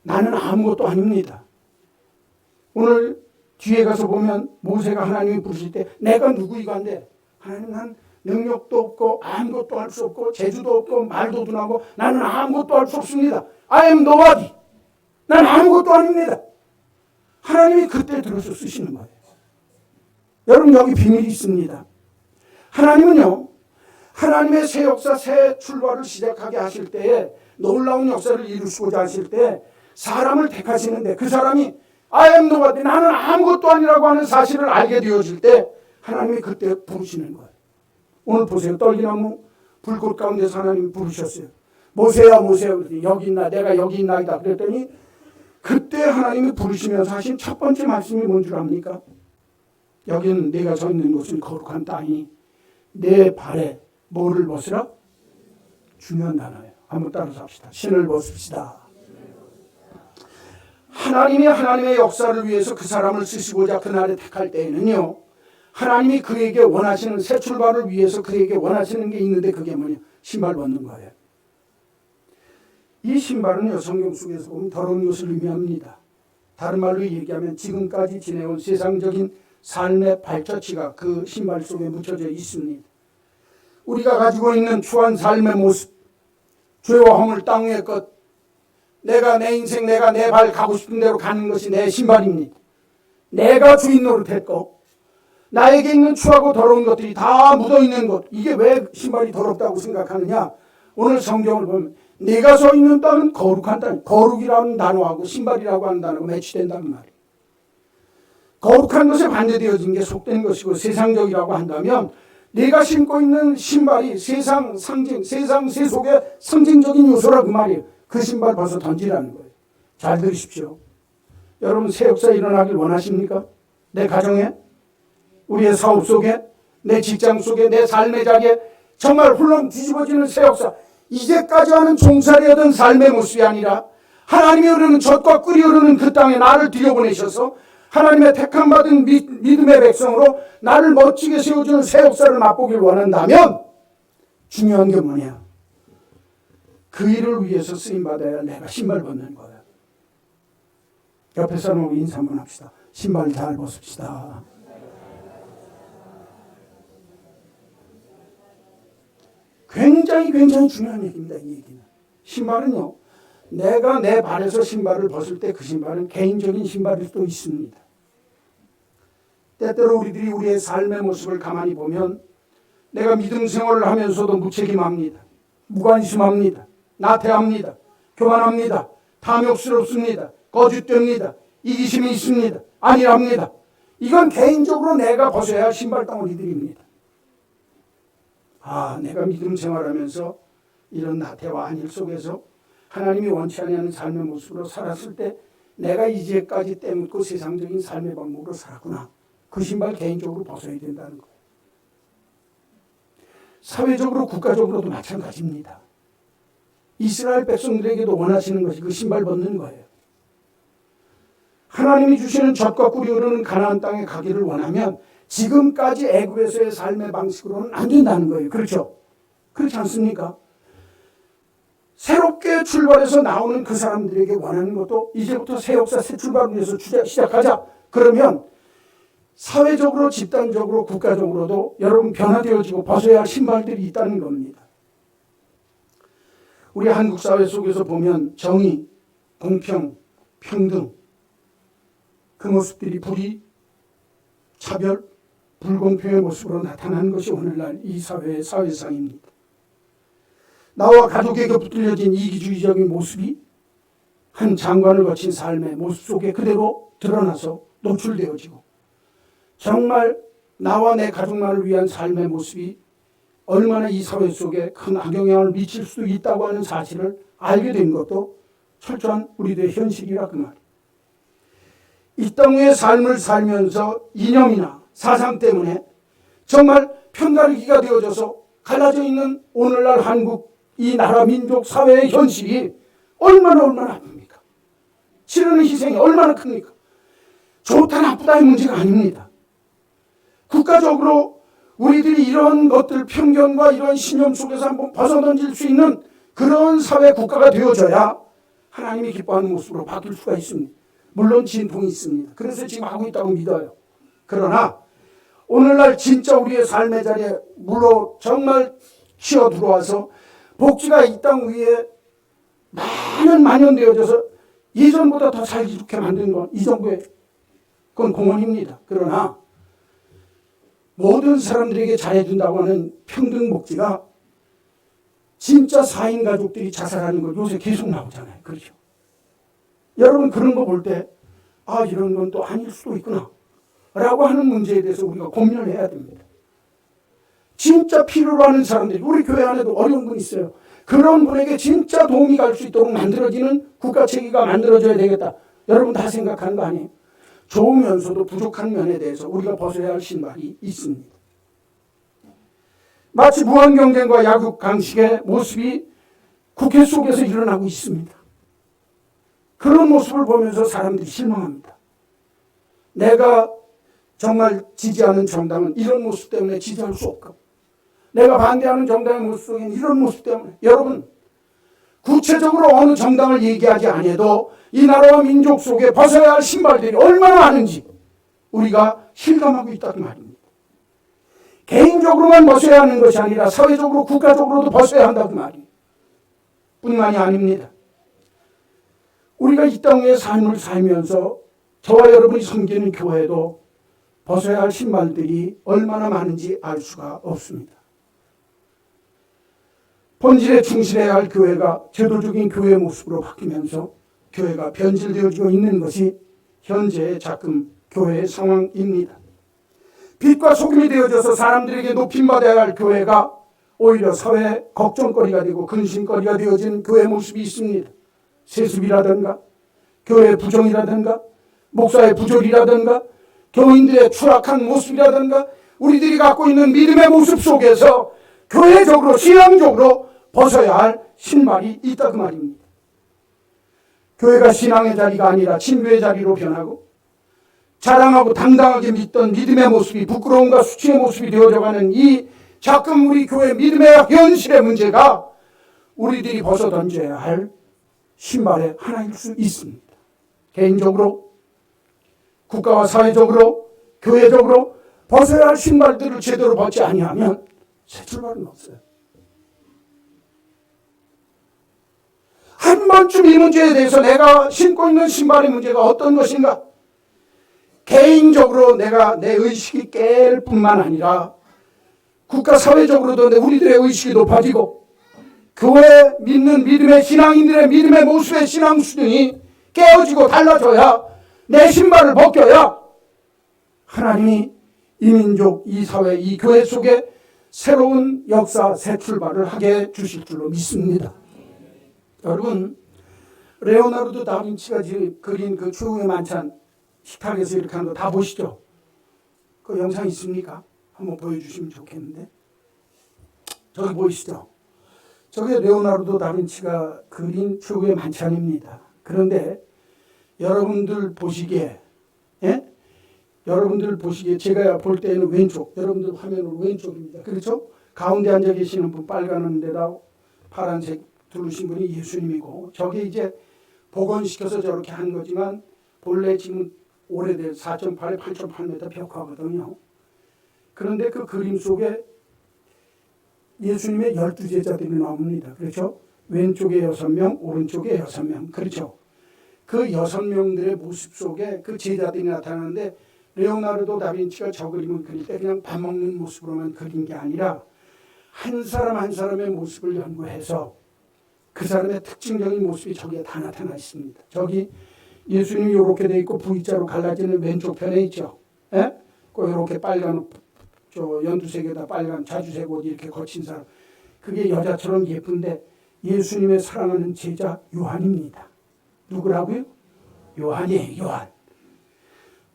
[SPEAKER 1] 나는 아무것도 아닙니다. 오늘 뒤에 가서 보면 모세가 하나님이 부르실 때 내가 누구이고 한데 하나님, 난 능력도 없고 아무것도 할 수 없고 재주도 없고 말도 둔하고 나는 아무것도 할 수 없습니다. I am nobody. 난 아무것도 아닙니다. 하나님이 그때 들어서 쓰시는 거예요. 여러분, 여기 비밀이 있습니다. 하나님은요, 하나님의 새 역사, 새 출발을 시작하게 하실 때에 놀라운 역사를 이루시고자 하실 때 사람을 택하시는데 그 사람이 I am nobody, 나는 아무것도 아니라고 하는 사실을 알게 되어질 때 하나님이 그때 부르시는 거예요. 오늘 보세요. 떨기나무 불꽃 가운데서 하나님이 부르셨어요. 모세야 모세야. 여기 있나? 내가 여기 있나이다. 그랬더니 그때 하나님이 부르시면서 하신 첫 번째 말씀이 뭔 줄 압니까? 여기는 내가 서 있는 곳은 거룩한 땅이니 내 발에 뭐를 벗으라? 중요한 단어예요. 한번 따라서 합시다. 신을 벗읍시다. 하나님이 하나님의 역사를 위해서 그 사람을 쓰시고자 그날에 택할 때에는요, 하나님이 그에게 원하시는 새 출발을 위해서 그에게 원하시는 게 있는데 그게 뭐냐? 신발 벗는 거예요. 이 신발은요, 성경 속에서 보면 더러운 것을 의미합니다. 다른 말로 얘기하면 지금까지 지내온 세상적인 삶의 발자취가 그 신발 속에 묻혀져 있습니다. 우리가 가지고 있는 추한 삶의 모습, 죄와 허물 땅 위의 것, 내가 내 인생, 내가 내 발 가고 싶은 대로 가는 것이 내 신발입니다. 내가 주인 노릇했고 나에게 있는 추하고 더러운 것들이 다 묻어있는 것. 이게 왜 신발이 더럽다고 생각하느냐? 오늘 성경을 보면 내가 서 있는 땅은 거룩한 땅. 거룩이라는 단어하고 신발이라고 하는 단어가 매치된다는 말이에요. 거룩한 것에 반대되어진 게 속된 것이고 세상적이라고 한다면 내가 신고 있는 신발이 세상 상징, 세상 세속의 상징적인 요소라 그 말이에요. 그 신발 벗어 던지라는 거예요. 잘 들으십시오. 여러분 새 역사 일어나길 원하십니까? 내 가정에, 우리의 사업 속에, 내 직장 속에, 내 삶의 자리에 정말 훌렁 뒤집어지는 새 역사. 이제까지와는 종살이 하던 삶의 모습이 아니라 하나님이 흐르는 젖과 꿀이 흐르는 그 땅에 나를 들여보내셔서 하나님의 택함받은 믿음의 백성으로 나를 멋지게 세워주는 새 역사를 맛보길 원한다면 중요한 게 뭐냐? 그 일을 위해서 쓰임받아야 내가 신발 벗는 거야. 옆에 사람하고 인사 한번 합시다. 신발 잘 벗읍시다. 굉장히 중요한 얘기입니다. 이 얘기는. 신발은요. 내가 내 발에서 신발을 벗을 때 그 신발은 개인적인 신발일 수도 있습니다. 때때로 우리들이 우리의 삶의 모습을 가만히 보면 내가 믿음 생활을 하면서도 무책임합니다. 무관심합니다. 나태합니다. 교만합니다. 탐욕스럽습니다. 거짓됩니다. 이기심이 있습니다. 아니랍니다. 이건 개인적으로 내가 벗어야 할 신발덩어리들입니다. 내가 믿음 생활하면서 이런 나태와 안일 속에서 하나님이 원치 않는 삶의 모습으로 살았을 때 내가 이제까지 때묻고 세상적인 삶의 방법으로 살았구나. 그 신발 개인적으로 벗어야 된다는 거예요. 사회적으로 국가적으로도 마찬가지입니다. 이스라엘 백성들에게도 원하시는 것이 그 신발 벗는 거예요. 하나님이 주시는 젖과 꿀이 흐르는 가나안 땅에 가기를 원하면 지금까지 애굽에서의 삶의 방식으로는 안 된다는 거예요. 그렇죠? 그렇지 않습니까? 새롭게 출발해서 나오는 그 사람들에게 원하는 것도 이제부터 새 역사, 새 출발을 위해서 시작하자. 그러면 사회적으로, 집단적으로, 국가적으로도 여러분 변화되어지고 벗어야 할 신발들이 있다는 겁니다. 우리 한국 사회 속에서 보면 정의, 공평, 평등 그 모습들이 불의, 차별, 불공평의 모습으로 나타나는 것이 오늘날 이 사회의 사회상입니다. 나와 가족에게 붙들려진 이기주의적인 모습이 한 장관을 거친 삶의 모습 속에 그대로 드러나서 노출되어지고 정말 나와 내 가족만을 위한 삶의 모습이 얼마나 이 사회 속에 큰 악영향을 미칠 수도 있다고 하는 사실을 알게 된 것도 철저한 우리들의 현실이라 그 말이에요. 이 땅의 삶을 살면서 이념이나 사상 때문에 정말 편가르기가 되어져서 갈라져 있는 오늘날 한국 이 나라 민족 사회의 현실이 얼마나 아픕니까? 치르는 희생이 얼마나 큽니까? 좋다 나쁘다의 문제가 아닙니다. 국가적으로 우리들이 이런 것들 편견과 이런 신념 속에서 한번 벗어던질 수 있는 그런 사회 국가가 되어져야 하나님이 기뻐하는 모습으로 바뀔 수가 있습니다. 물론 진통이 있습니다. 그래서 지금 하고 있다고 믿어요. 그러나 오늘날 진짜 우리의 삶의 자리에 물로 정말 치어 들어와서 복지가 이 땅 위에 만연되어져서 예전보다 더 살기 좋게 만든 건 이 정부의 그건 공헌입니다. 그러나 모든 사람들에게 잘해준다고 하는 평등 복지가 진짜 4인 가족들이 자살하는 거 요새 계속 나오잖아요. 그렇죠? 여러분 그런 거 볼 때 이런 건 또 아닐 수도 있구나 라고 하는 문제에 대해서 우리가 고민을 해야 됩니다. 진짜 필요로 하는 사람들이 우리 교회 안에도 어려운 분 있어요. 그런 분에게 진짜 도움이 갈 수 있도록 만들어지는 국가체계가 만들어져야 되겠다. 여러분 다 생각하는 거 아니에요? 좋으면서도 부족한 면에 대해서 우리가 벗어야 할 신발이 있습니다. 마치 무한경쟁과 약육강식의 모습이 국회 속에서 일어나고 있습니다. 그런 모습을 보면서 사람들이 실망합니다. 내가 정말 지지하는 정당은 이런 모습 때문에 지지할 수 없고 내가 반대하는 정당의 모습 속에는 이런 모습 때문에 여러분 구체적으로 어느 정당을 얘기하지 않아도 이 나라와 민족 속에 벗어야 할 신발들이 얼마나 많은지 우리가 실감하고 있다는 말입니다. 개인적으로만 벗어야 하는 것이 아니라 사회적으로 국가적으로도 벗어야 한다고 말이에요. 뿐만이 아닙니다. 우리가 이 땅의 삶을 살면서 저와 여러분이 섬기는 교회도 벗어야 할 신발들이 얼마나 많은지 알 수가 없습니다. 본질에 충실해야 할 교회가 제도적인 교회 모습으로 바뀌면서 교회가 변질되어지고 있는 것이 현재의 작금 교회의 상황입니다. 빛과 소금이 되어져서 사람들에게 높임받아야 할 교회가 오히려 사회 걱정거리가 되고 근심거리가 되어지는 교회 모습이 있습니다. 세습이라든가 교회 부정이라든가 목사의 부조리라든가 교인들의 추락한 모습이라든가 우리들이 갖고 있는 믿음의 모습 속에서 교회적으로 신앙적으로 벗어야 할 신발이 있다 그 말입니다. 교회가 신앙의 자리가 아니라 친교의 자리로 변하고 자랑하고 당당하게 믿던 믿음의 모습이 부끄러움과 수치의 모습이 되어져가는 이 자금 우리 교회 믿음의 현실의 문제가 우리들이 벗어 던져야 할 신발의 하나일 수 있습니다. 개인적으로 국가와 사회적으로 교회적으로 벗어야 할 신발들을 제대로 벗지 아니하면 새 출발은 없어요. 한 번쯤 이 문제에 대해서 내가 신고 있는 신발의 문제가 어떤 것인가? 개인적으로 내가 내 의식이 깰 뿐만 아니라 국가 사회적으로도 우리들의 의식이 높아지고 교회 믿는 믿음의 신앙인들의 믿음의 모습의 신앙 수준이 깨어지고 달라져야 내 신발을 벗겨야 하나님이 이 민족, 이 사회, 이 교회 속에 새로운 역사, 새 출발을 하게 주실 줄로 믿습니다. 여러분, 레오나르도 다빈치가 지금 그린 그 최후의 만찬 식탁에서 이렇게 하는 거 다 보시죠? 그 영상 있습니까? 한번 보여주시면 좋겠는데. 저기 보이시죠? 저게 레오나르도 다빈치가 그린 최후의 만찬입니다. 그런데 여러분들 보시기에, 예? 여러분들 보시기에 제가 볼 때는 왼쪽, 여러분들 화면으로 왼쪽입니다. 그렇죠? 가운데 앉아 계시는 분 빨간 데다 파란색 두르신 분이 예수님이고 저게 이제 복원시켜서 저렇게 한 거지만 본래 지금 오래된 4.8에 8.8m 벽화거든요. 그런데 그 그림 속에 예수님의 12제자들이 나옵니다. 그렇죠? 왼쪽에 6명, 오른쪽에 6명. 그렇죠? 그 6명들의 모습 속에 그 제자들이 나타나는데 레오나르도 다빈치가 저 그림을 그릴 때 그냥 밥 먹는 모습으로만 그린 게 아니라 한 사람 한 사람의 모습을 연구해서 그 사람의 특징적인 모습이 저기에 다 나타나 있습니다. 저기 예수님이 이렇게 돼 있고 V자로 갈라지는 왼쪽 편에 있죠. 예? 그 이렇게 빨간 저 연두색에다 빨간 자주색 옷 이렇게 거친 사람. 그게 여자처럼 예쁜데 예수님의 사랑하는 제자 요한입니다. 누구라고요? 요한이에요. 요한.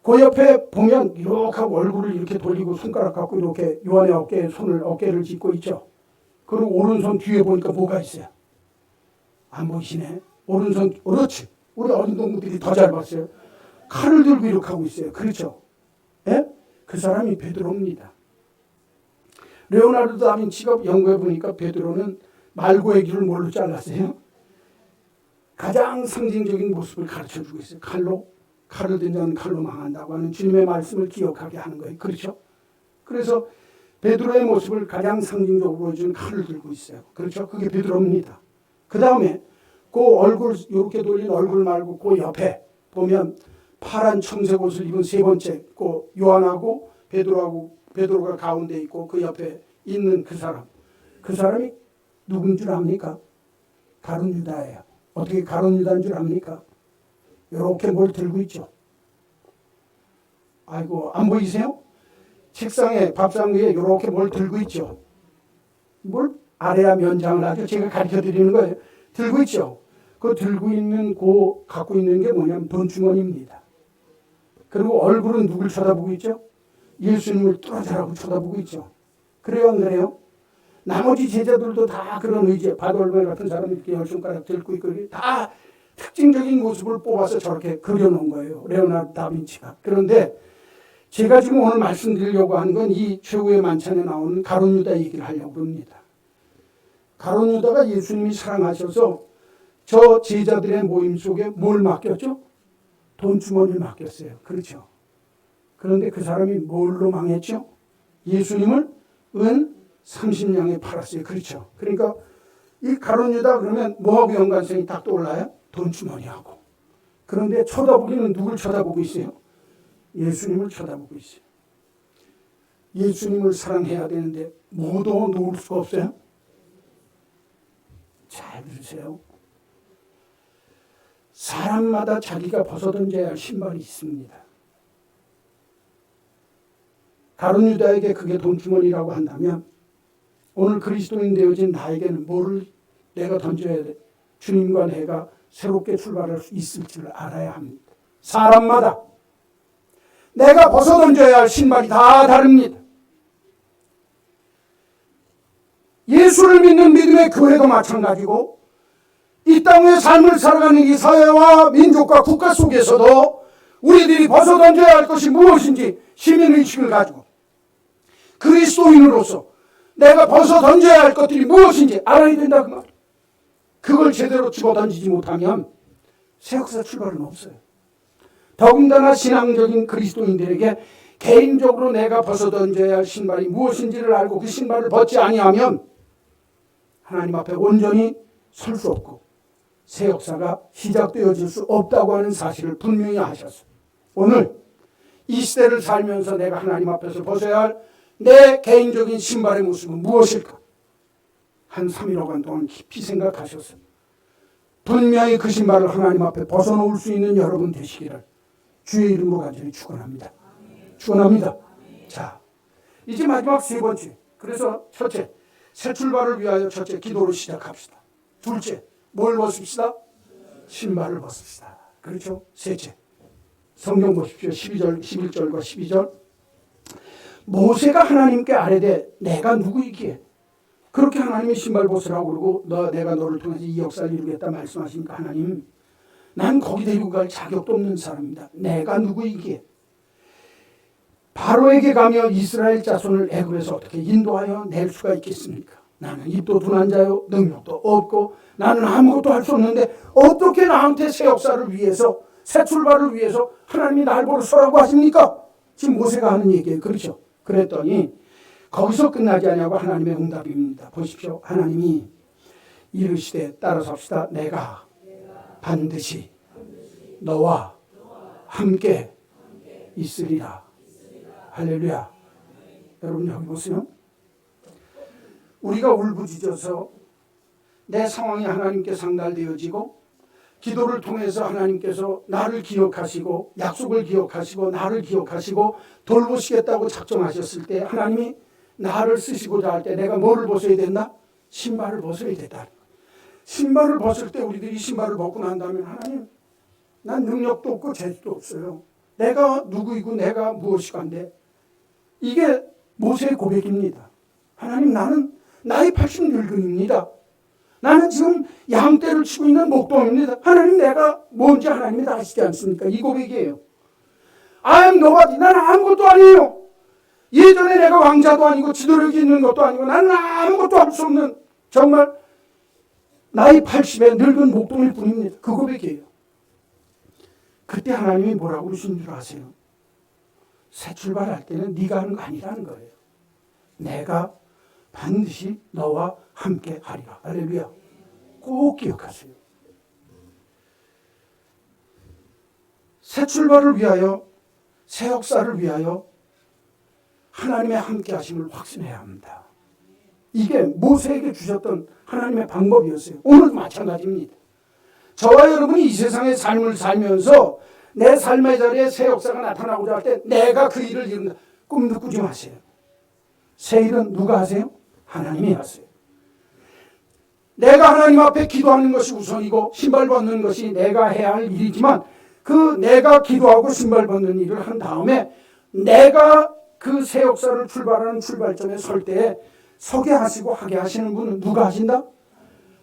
[SPEAKER 1] 그 옆에 보면 이렇게 하고 얼굴을 이렇게 돌리고 손가락 갖고 이렇게 요한의 어깨에 어깨를 짚고 있죠. 그리고 오른손 뒤에 보니까 뭐가 있어요? 안 보이시네? 오른손, 그렇지. 우리 어린 동무들이 더 잘 봤어요. 칼을 들고 이렇게 하고 있어요. 그렇죠? 예? 그 사람이 베드로입니다. 레오나르도 다빈치가 연구해 보니까 베드로는 말고의 귀를 뭘로 잘랐어요? 가장 상징적인 모습을 가르쳐 주고 있어요. 칼을 든 자는 칼로 망한다고 하는 주님의 말씀을 기억하게 하는 거예요. 그렇죠? 그래서 베드로의 모습을 가장 상징적으로 보여주는 칼을 들고 있어요. 그렇죠? 그게 베드로입니다. 그 다음에 그 얼굴 이렇게 돌린 얼굴 말고 그 옆에 보면 파란 청색 옷을 입은 세 번째 그 요한하고 베드로가 가운데 있고 그 옆에 있는 그 사람이 누군 줄 압니까? 가룟 유다예요. 어떻게 가룟 유다인 줄 압니까? 이렇게 뭘 들고 있죠. 아이고 안 보이세요? 책상에 밥상 위에 이렇게 뭘 들고 있죠. 뭘 아래야 면장을 하죠. 제가 가르쳐 드리는 거예요. 들고 있죠. 그 들고 있는 갖고 있는 게 뭐냐면 돈주머니입니다. 그리고 얼굴은 누굴 쳐다보고 있죠? 예수님을 뚫어져라고 쳐다보고 있죠. 그래요, 안 그래요? 나머지 제자들도 다 그런 의지, 바돌메 같은 사람이 이렇게 열 손가락 들고 있고 다 특징적인 모습을 뽑아서 저렇게 그려놓은 거예요. 레오나르도 다빈치가. 그런데 제가 지금 오늘 말씀드리려고 하는 건 이 최후의 만찬에 나오는 가룟 유다 얘기를 하려고 합니다. 가룟 유다가 예수님이 사랑하셔서 저 제자들의 모임 속에 뭘 맡겼죠? 돈주머니를 맡겼어요. 그렇죠. 그런데 그 사람이 뭘로 망했죠? 예수님을 은 30냥에 팔았어요. 그렇죠. 그러니까 이 가룟 유다 그러면 뭐하고 연관성이 딱 떠올라요? 돈주머니하고. 그런데 쳐다보기는 누굴 쳐다보고 있어요? 예수님을 쳐다보고 있어요. 예수님을 사랑해야 되는데 모두 놓을 수가 없어요. 잘 들으세요. 사람마다 자기가 벗어던져야 할 신발이 있습니다. 다른 유다에게 그게 돈주머니라고 한다면 오늘 그리스도인 되어진 나에게는 뭐를 내가 던져야 돼? 주님과 내가 새롭게 출발할 수 있을 줄 알아야 합니다. 사람마다 내가 벗어던져야 할 신발이 다 다릅니다. 예수를 믿는 믿음의 교회도 마찬가지고 이 땅의 삶을 살아가는 이 사회와 민족과 국가 속에서도 우리들이 벗어던져야 할 것이 무엇인지 시민의식을 가지고 그리스도인으로서 내가 벗어던져야 할 것들이 무엇인지 알아야 된다 그 말. 그걸 제대로 집어던지지 못하면 새 역사 출발은 없어요. 더군다나 신앙적인 그리스도인들에게 개인적으로 내가 벗어던져야 할 신발이 무엇인지를 알고 그 신발을 벗지 아니하면 하나님 앞에 온전히 설 수 없고 새 역사가 시작되어질 수 없다고 하는 사실을 분명히 하셨어요. 오늘 이 시대를 살면서 내가 하나님 앞에서 벗어야 할 내 개인적인 신발의 모습은 무엇일까? 한 3일간 동안 깊이 생각하셨어요. 분명히 그 신발을 하나님 앞에 벗어놓을 수 있는 여러분 되시기를 주의 이름으로 간절히 축원합니다. 축원합니다. 자, 이제 마지막 세 번째. 그래서 첫째, 새 출발을 위하여 첫째 기도로 시작합시다. 둘째, 뭘 벗읍시다? 신발을 벗읍시다. 그렇죠? 셋째, 성경 보십시오. 11절과 12절. 모세가 하나님께 아뢰되 내가 누구이기에 그렇게 하나님이 신발 벗으라고 그러고 내가 너를 통해서 이 역사를 이루겠다 말씀하시니까 하나님 난 거기 데리고 갈 자격도 없는 사람입니다. 내가 누구이기에 바로에게 가며 이스라엘 자손을 애굽에서 어떻게 인도하여 낼 수가 있겠습니까? 나는 입도 둔한 자요 능력도 없고 나는 아무것도 할 수 없는데 어떻게 나한테 새 역사를 위해서 새 출발을 위해서 하나님이 날 보러 서라고 하십니까? 지금 모세가 하는 얘기예요. 그렇죠? 그랬더니 거기서 끝나지 않냐고 하나님의 응답입니다. 보십시오. 하나님이 이르시되 따라서 합시다. 내가 반드시 너와 함께 있으리라. 할렐루야. 여러분 여기 보세요. 우리가 울부짖어서 내 상황이 하나님께 상달되어지고 기도를 통해서 하나님께서 나를 기억하시고 약속을 기억하시고 나를 기억하시고 돌보시겠다고 작정하셨을 때 하나님이 나를 쓰시고자 할 때 내가 뭐를 벗어야 된다? 신발을 벗어야 된다. 신발을 벗을 때 우리들이 신발을 벗고 난 다음에 하나님 난 능력도 없고 재주도 없어요. 내가 누구이고 내가 무엇이간데 이게 모세의 고백입니다. 하나님 나는 나이 80 늙은입니다. 나는 지금 양떼를 치고 있는 목동입니다. 하나님 내가 뭔지 하나님이 다 아시지 않습니까? 이 고백이에요. I am nobody. 나는 아무것도 아니에요. 예전에 내가 왕자도 아니고 지도력이 있는 것도 아니고 나는 아무것도 할 수 없는 정말 나이 80의 늙은 목동일 뿐입니다. 그 고백이에요. 그때 하나님이 뭐라고 그러신 줄 아세요? 새 출발할 때는 네가 하는 거 아니라는 거예요. 내가 반드시 너와 함께 하리라. 할렐루야. 꼭 기억하세요. 새 출발을 위하여 새 역사를 위하여 하나님의 함께 하심을 확신해야 합니다. 이게 모세에게 주셨던 하나님의 방법이었어요. 오늘도 마찬가지입니다. 저와 여러분이 이 세상의 삶을 살면서 내 삶의 자리에 새 역사가 나타나고자 할 때 내가 그 일을 이룬다. 꿈도 꾸지 마세요. 새 일은 누가 하세요? 하나님이 하세요. 내가 하나님 앞에 기도하는 것이 우선이고 신발 벗는 것이 내가 해야 할 일이지만 그 내가 기도하고 신발 벗는 일을 한 다음에 내가 그 새 역사를 출발하는 출발점에 설 때에 서게 하시고 하게 하시는 분은 누가 하신다?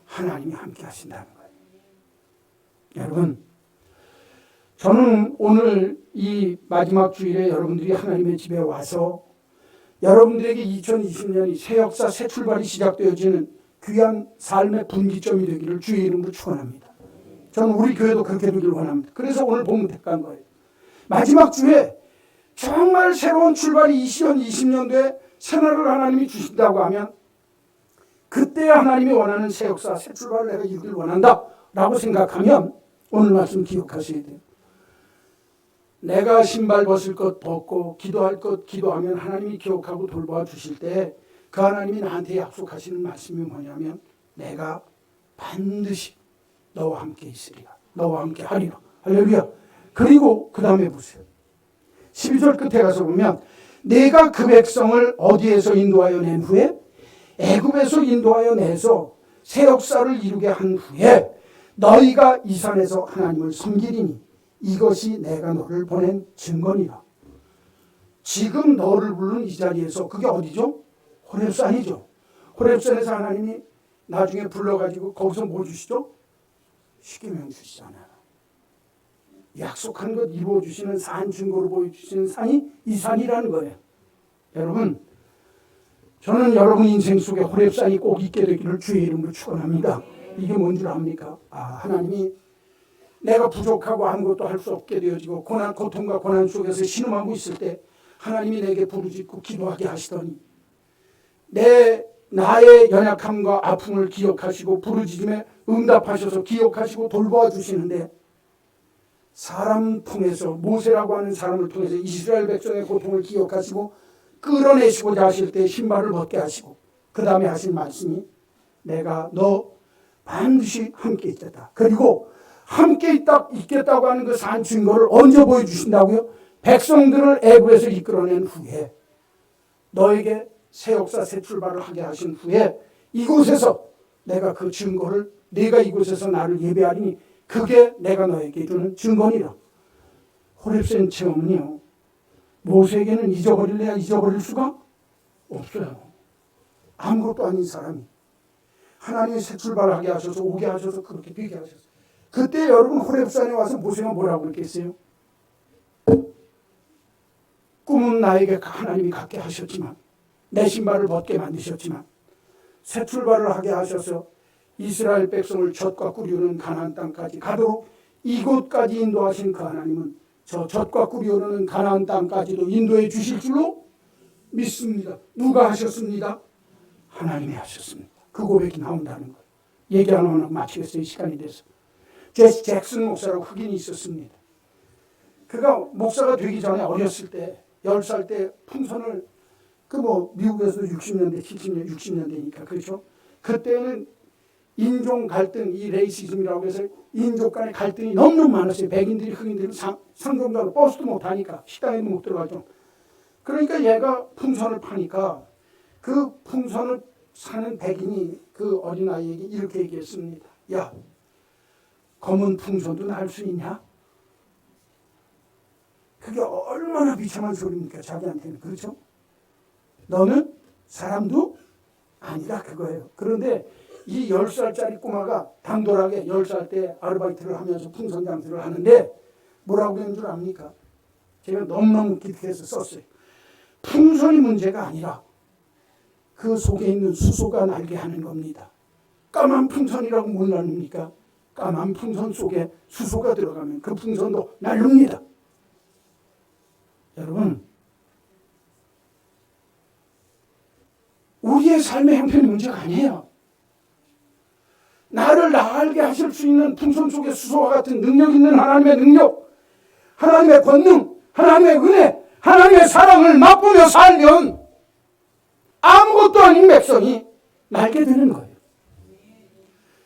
[SPEAKER 1] 하나님이 함께 하신다는 거예요. 여러분, 저는 오늘 이 마지막 주일에 여러분들이 하나님의 집에 와서 여러분들에게 2020년이 새 역사, 새 출발이 시작되어지는 귀한 삶의 분기점이 되기를 주의 이름으로 축원합니다. 저는 우리 교회도 그렇게 되기를 원합니다. 그래서 오늘 본문 택한 거예요. 마지막 주에 정말 새로운 출발이 2020년도에 새날을 하나님이 주신다고 하면 그때 하나님이 원하는 새 역사, 새 출발을 내가 이루길 원한다 라고 생각하면 오늘 말씀 기억하셔야 돼요. 내가 신발 벗을 것 벗고 기도할 것 기도하면 하나님이 기억하고 돌봐 주실 때 그 하나님이 나한테 약속하시는 말씀이 뭐냐면 내가 반드시 너와 함께 있으리라. 너와 함께 하리라. 할렐루야. 그리고 그 다음에 보세요. 12절 끝에 가서 보면 내가 그 백성을 어디에서 인도하여 낸 후에 애굽에서 인도하여 내서 새 역사를 이루게 한 후에 너희가 이 산에서 하나님을 섬기리니 이것이 내가 너를 보낸 증거니라. 지금 너를 부른 이 자리에서 그게 어디죠? 호렙산이죠. 호렙산에서 하나님이 나중에 불러가지고 거기서 뭐 주시죠? 십계명 주시잖아요. 약속한 것 이루어주시는 산, 증거로 보여주시는 산이 이 산이라는 거예요. 여러분, 저는 여러분 인생 속에 호렙산이 꼭 있게 되기를 주의 이름으로 축원합니다. 이게 뭔 줄 압니까? 하나님이 내가 부족하고 아무것도 할 수 없게 되어지고 고통과 고난 속에서 신음하고 있을 때 하나님이 내게 부르짖고 기도하게 하시더니 나의 연약함과 아픔을 기억하시고 부르짖음에 응답하셔서 기억하시고 돌보아 주시는데 사람 통해서 모세라고 하는 사람을 통해서 이스라엘 백성의 고통을 기억하시고 끌어내시고자 하실 때 신발을 벗게 하시고 그 다음에 하신 말씀이 내가 너 반드시 함께 있겠다. 그리고 함께 있겠다고 하는 그 산 증거를 언제 보여주신다고요? 백성들을 애굽에서 이끌어낸 후에 너에게 새 역사 새 출발을 하게 하신 후에 이곳에서 내가 그 증거를 네가 이곳에서 나를 예배하리니 그게 내가 너에게 주는 증거니라. 호렙산 체험은요. 모세에게는 잊어버릴래야 잊어버릴 수가 없어요. 아무것도 아닌 사람이 하나님이 새 출발하게 하셔서 오게 하셔서 그렇게 되게 하셨어요. 그때 여러분 호렙산에 와서 모세가 뭐라고 그랬겠어요? 꿈은 나에게 하나님이 갖게 하셨지만 내 신발을 벗게 만드셨지만 새 출발을 하게 하셔서 이스라엘 백성을 젖과 꿀이 흐르는 가나안 땅까지 가도록 이곳까지 인도하신 그 하나님은 저 젖과 꿀이 흐르는 가나안 땅까지도 인도해 주실 줄로 믿습니다. 누가 하셨습니다? 하나님이 하셨습니다. 그 고백이 나온다는 거예요. 얘기 안 하고 마치겠어요. 시간이 돼서. 제시 잭슨 목사라고 흑인이 있었습니다. 그가 목사가 되기 전에 어렸을 때 10살 때 풍선을 미국에서 60년대, 70년, 60년대니까 그렇죠. 그때는 인종 갈등, 이 레이시즘이라고 해서 인종 간의 갈등이 너무너무 많았어요. 백인들이 흑인들이 상종자로 버스도 못 타니까 식당에도 못 들어가죠. 그러니까 얘가 풍선을 파니까 그 풍선을 사는 백인이 그 어린아이에게 이렇게 얘기했습니다. 야, 검은 풍선도 날 수 있냐? 그게 얼마나 비참한 소리입니까? 자기한테는. 그렇죠? 너는 사람도 아니다 그거예요. 그런데 이 10살짜리 꼬마가 당돌하게 10살 때 아르바이트를 하면서 풍선 장사를 하는데 뭐라고 했는 줄 압니까? 제가 너무너무 기특해서 썼어요. 풍선이 문제가 아니라 그 속에 있는 수소가 날게 하는 겁니다. 까만 풍선이라고 뭘 나눕니까? 까만 풍선 속에 수소가 들어가면 그 풍선도 날릅니다. 여러분, 우리의 삶의 형편이 문제가 아니에요. 나를 나알게 하실 수 있는 풍선 속의 수소와 같은 능력 있는 하나님의 능력, 하나님의 권능, 하나님의 은혜, 하나님의 사랑을 맛보며 살면 아무것도 아닌 백성이 날게 되는 거예요.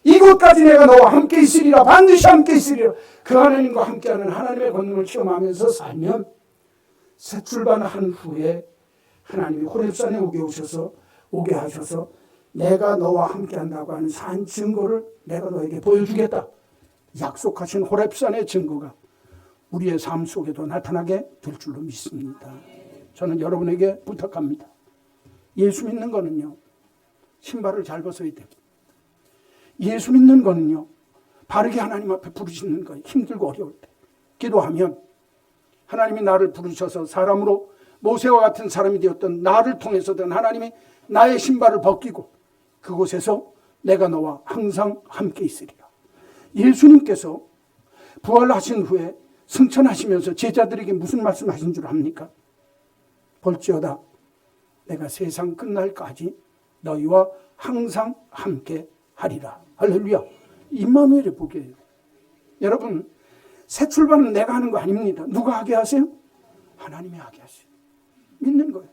[SPEAKER 1] 이곳까지 내가 너와 함께 있으리라, 반드시 함께 있으리라. 그 하나님과 함께하는 하나님의 권능을 체험하면서 살면 새 출발한 후에 하나님이 호렙산에 오게 하셔서 내가 너와 함께한다고 하는 산 증거를 내가 너에게 보여주겠다. 약속하신 호렙산의 증거가 우리의 삶 속에도 나타나게 될 줄로 믿습니다. 저는 여러분에게 부탁합니다. 예수 믿는 거는요, 신발을 잘 벗어야 됩니다. 예수 믿는 거는요, 바르게 하나님 앞에 부르시는 거예요. 힘들고 어려울 때 기도하면 하나님이 나를 부르셔서 사람으로 모세와 같은 사람이 되었던 나를 통해서든 하나님이 나의 신발을 벗기고 그곳에서 내가 너와 항상 함께 있으리라. 예수님께서 부활하신 후에 승천하시면서 제자들에게 무슨 말씀하신 줄 압니까? 볼지어다 내가 세상 끝날까지 너희와 항상 함께 하리라. 할렐루야. 임마누엘의 복이에요. 여러분, 새 출발은 내가 하는 거 아닙니다. 누가 하게 하세요? 하나님이 하게 하세요. 믿는 거예요.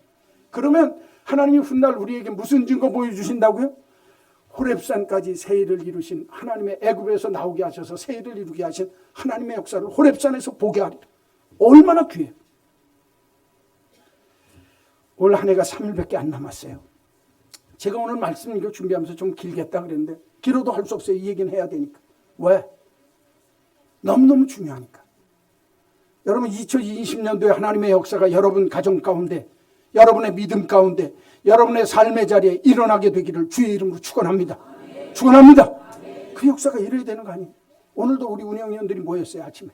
[SPEAKER 1] 그러면 하나님이 훗날 우리에게 무슨 증거 보여주신다고요? 호렙산까지 새 일을 이루신 하나님의 애굽에서 나오게 하셔서 새 일을 이루게 하신 하나님의 역사를 호렙산에서 보게 하리라. 얼마나 귀해요. 올 한 해가 3일밖에 안 남았어요. 제가 오늘 말씀 이거 준비하면서 좀 길겠다 그랬는데 길어도 할 수 없어요. 이 얘기는 해야 되니까. 왜? 너무너무 중요하니까. 여러분 2020년도에 하나님의 역사가 여러분 가정 가운데, 여러분의 믿음 가운데, 여러분의 삶의 자리에 일어나게 되기를 주의 이름으로 축원합니다. 축원합니다. 그 역사가 이래야 되는 거 아니에요? 오늘도 우리 운영위원들이 모였어요. 아침에.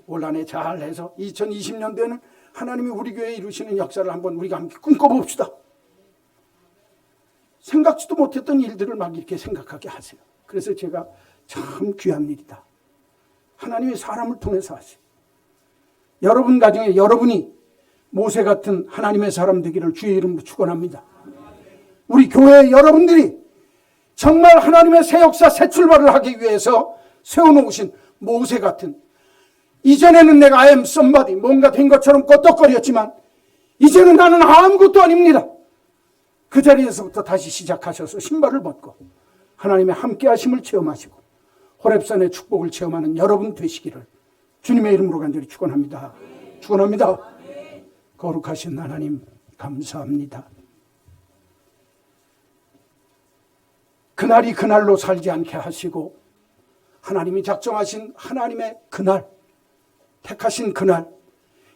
[SPEAKER 1] 올 한 해 잘해서 2020년도에는 하나님이 우리 교회에 이루시는 역사를 한번 우리가 함께 꿈꿔봅시다. 생각지도 못했던 일들을 막 이렇게 생각하게 하세요. 그래서 제가 참 귀한 일이다. 하나님이 사람을 통해서 하세요. 여러분 가정에 여러분이 모세 같은 하나님의 사람 되기를 주의 이름으로 축원합니다. 우리 교회 여러분들이 정말 하나님의 새 역사, 새 출발을 하기 위해서 세워놓으신 모세 같은, 이전에는 내가 I am somebody, 뭔가 된 것처럼 껐덕거렸지만 이제는 나는 아무것도 아닙니다. 그 자리에서부터 다시 시작하셔서 신발을 벗고 하나님의 함께 하심을 체험하시고 호렙산의 축복을 체험하는 여러분 되시기를 주님의 이름으로 간절히 축원합니다. 축원합니다. 거룩하신 하나님 감사합니다. 그날이 그날로 살지 않게 하시고 하나님이 작정하신 하나님의 그날, 택하신 그날,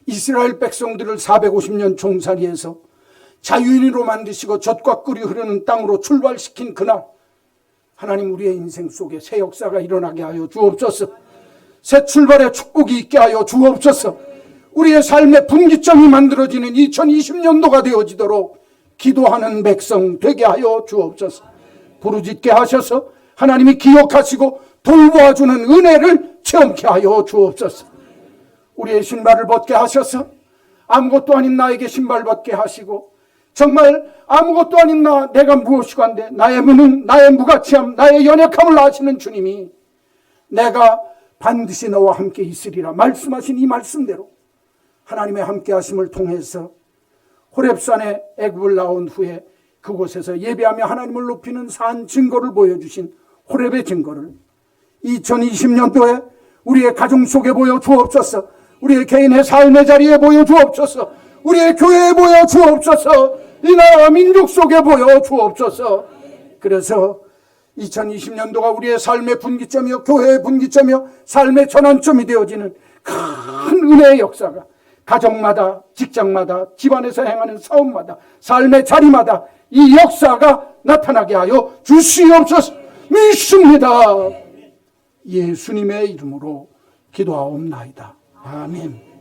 [SPEAKER 1] 이스라엘 백성들을 450년 종살이에서 자유인으로 만드시고 젖과 꿀이 흐르는 땅으로 출발시킨 그날, 하나님 우리의 인생 속에 새 역사가 일어나게 하여 주옵소서. 새 출발의 축복이 있게 하여 주옵소서. 우리의 삶의 분기점이 만들어지는 2020년도가 되어지도록 기도하는 백성 되게 하여 주옵소서. 부르짖게 하셔서 하나님이 기억하시고 돌보아주는 은혜를 체험케 하여 주옵소서. 우리의 신발을 벗게 하셔서 아무것도 아닌 나에게 신발 벗게 하시고 정말 아무것도 아닌 내가 무엇이간데 나의 무능, 나의 무가치함, 나의 연약함을 아시는 주님이 내가 반드시 너와 함께 있으리라 말씀하신 이 말씀대로 하나님의 함께 하심을 통해서 호렙산에 애굽을 나온 후에 그곳에서 예배하며 하나님을 높이는 산 증거를 보여주신 호렙의 증거를 2020년도에 우리의 가정 속에 보여주옵소서. 우리의 개인의 삶의 자리에 보여주옵소서. 우리의 교회에 보여주옵소서. 이 나라 민족 속에 보여주옵소서. 그래서 2020년도가 우리의 삶의 분기점이요, 교회의 분기점이요, 삶의 전환점이 되어지는 큰 은혜의 역사가 가정마다, 직장마다, 집안에서 행하는 사업마다, 삶의 자리마다 이 역사가 나타나게 하여 주시옵소서. 믿습니다. 예수님의 이름으로 기도하옵나이다. 아멘.